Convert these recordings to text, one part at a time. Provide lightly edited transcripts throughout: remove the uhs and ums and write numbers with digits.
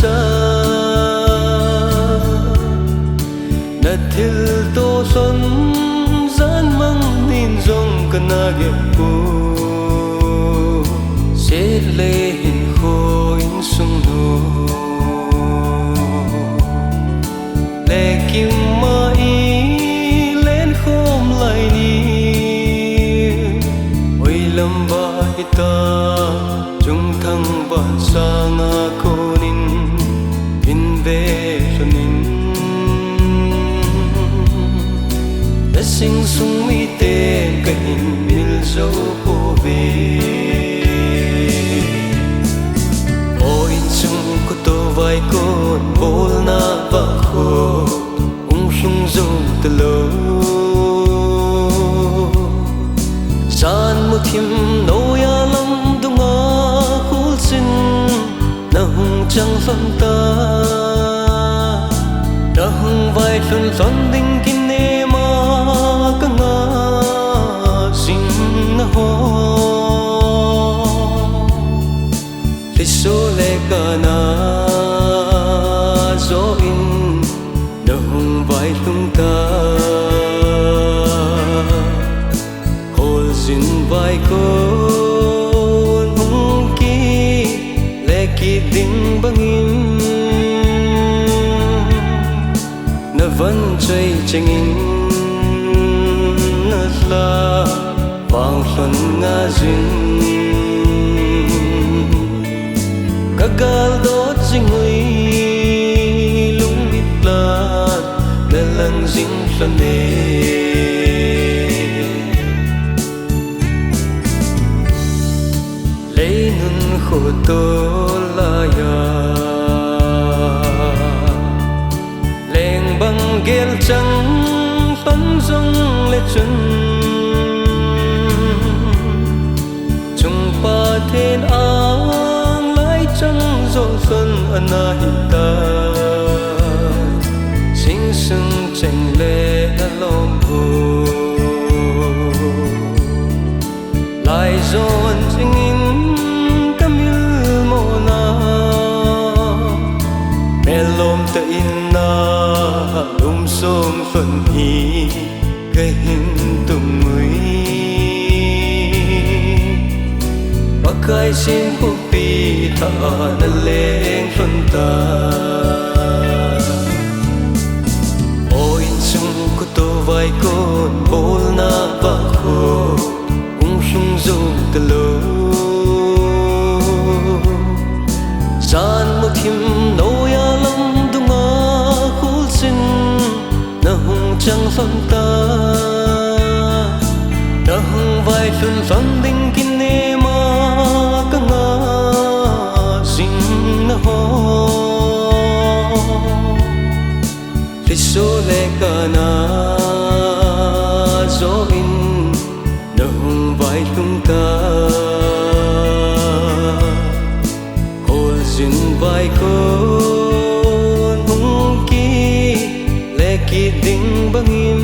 sa na thil to son zan mang nin zong kanage pu se le hin ho in sung no le kim mai len khom lai ni oi lam ba ita chung thang ban sa nga konin invasionin la sing sung mi ten ka in mil zo po ve o in sung ko to vai kon bol na ba ko ung sung zo tlo san mo thim no ya lam dunga khul sin na hung chang pham ta na hung vai lun lon ding kin ne ma ka nga sing na ho ti so le ka na zo in na hung vai lun ta hol sin vai kon hung ki le ki ding bangin na van chơi chengin na la vang lon nga zin kagal dot zingui lung mit la na lang zing lon ne lấy nun khổ tô la ya leng băng gel trắng phấn rong lệ chân chung pa thiên ang lái trắng rộ xuân ana hita sinh sưng chành lệ lom hồ lại dồn chinh in camil mona melom ta inna som phận hi cái hình tung người bắc khai xin phúc pi thà na lên phận ta ôi sung có tô vai con bol na ba khô ung sung zo ta lo san mo thim no ya lam dunga khul sin na hung chang pham ta na hung vai lun pham ding kin ne ma ka nga sing na ho li so le ka na zo in na hung vai lun ta hol zin vai kon hung ki ki ding bangin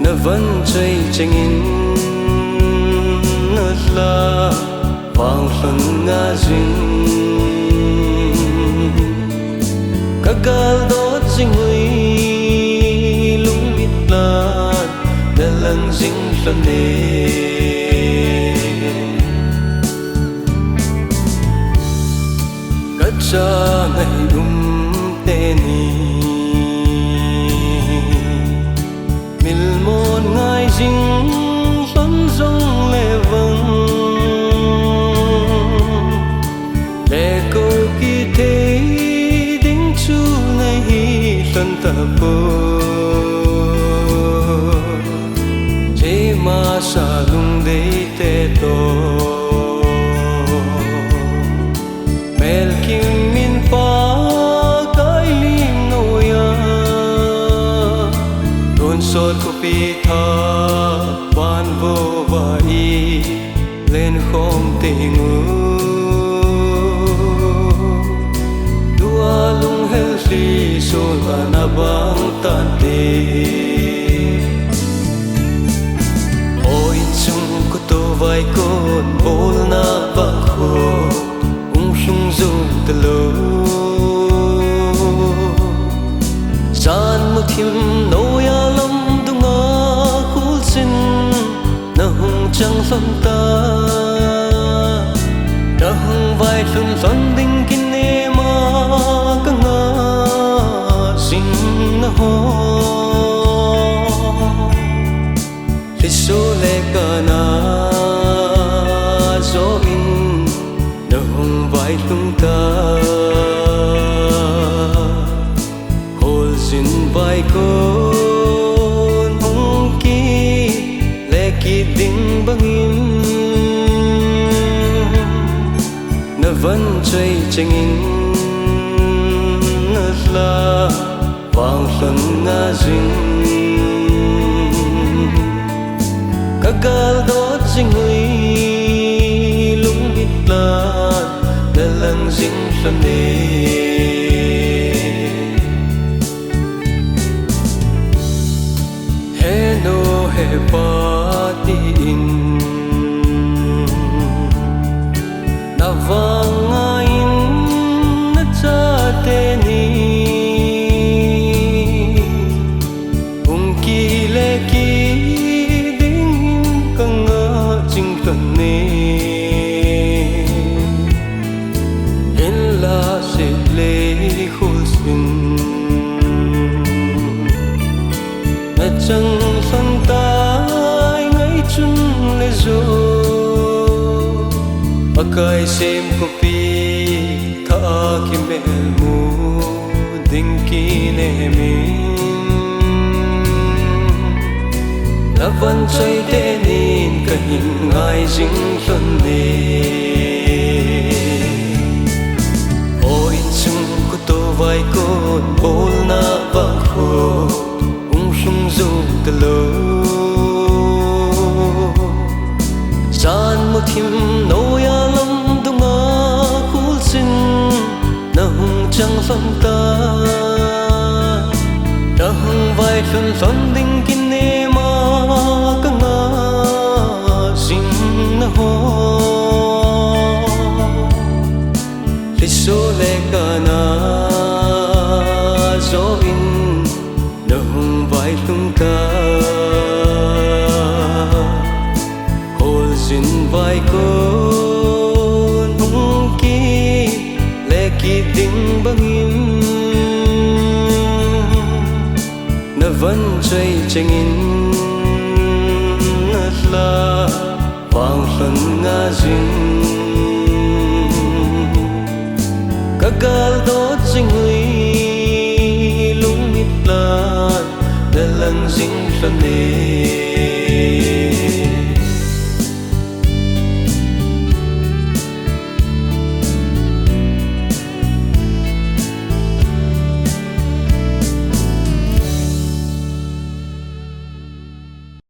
na van chơi chengin na la vang lon nga zin kagal dot zingui lung mit la na lang zing lon ne kacha ngai ni mil mon ngai jing phấn rong lệ vâng lệ câu kỳ thế đính chu này lần ta bơ chế ma sa lung để tê to mel kim min pa sốt của pi tha ban vô vai lên khom tình dua lung hel si sol na bang tan te oi chung ko to vai kon bol na ba kho son ta đã hung vai luôn son đinh kinh em ka nga sing na ho li so le kana zo in đã hung vai luôn ta hol zin vai con hung ki le ki ding bangin na vẫn chơi chengin na la vang lần nga zin kagal dot sing hui lung hit la na lang zing lần de he no he pa ti in na vangain na cha te ni ki le ki ding ka nga ching tan ne in la se le khul sin na chang san tai ngai chun le zo akai sem ko pi tha ki mel mu ding ki ne mi na vẫn chơi tên in cả hình ai dính lần nề ôi chung của tôi vai con bố na vang khô sung dung từ lâu san một thìm nỗi lắm đông ngã khul xin na hung chẳng phân ta đã hung vai luôn son đinh kinh em ka nga sing na ho li so le kana zo in na hung vai lung ta hol zin vai con hung ki le ki ding bangin na vẫn chơi chengin na la vang lần nga zin kagal dot sing hui lung hit la na lang zing lần ne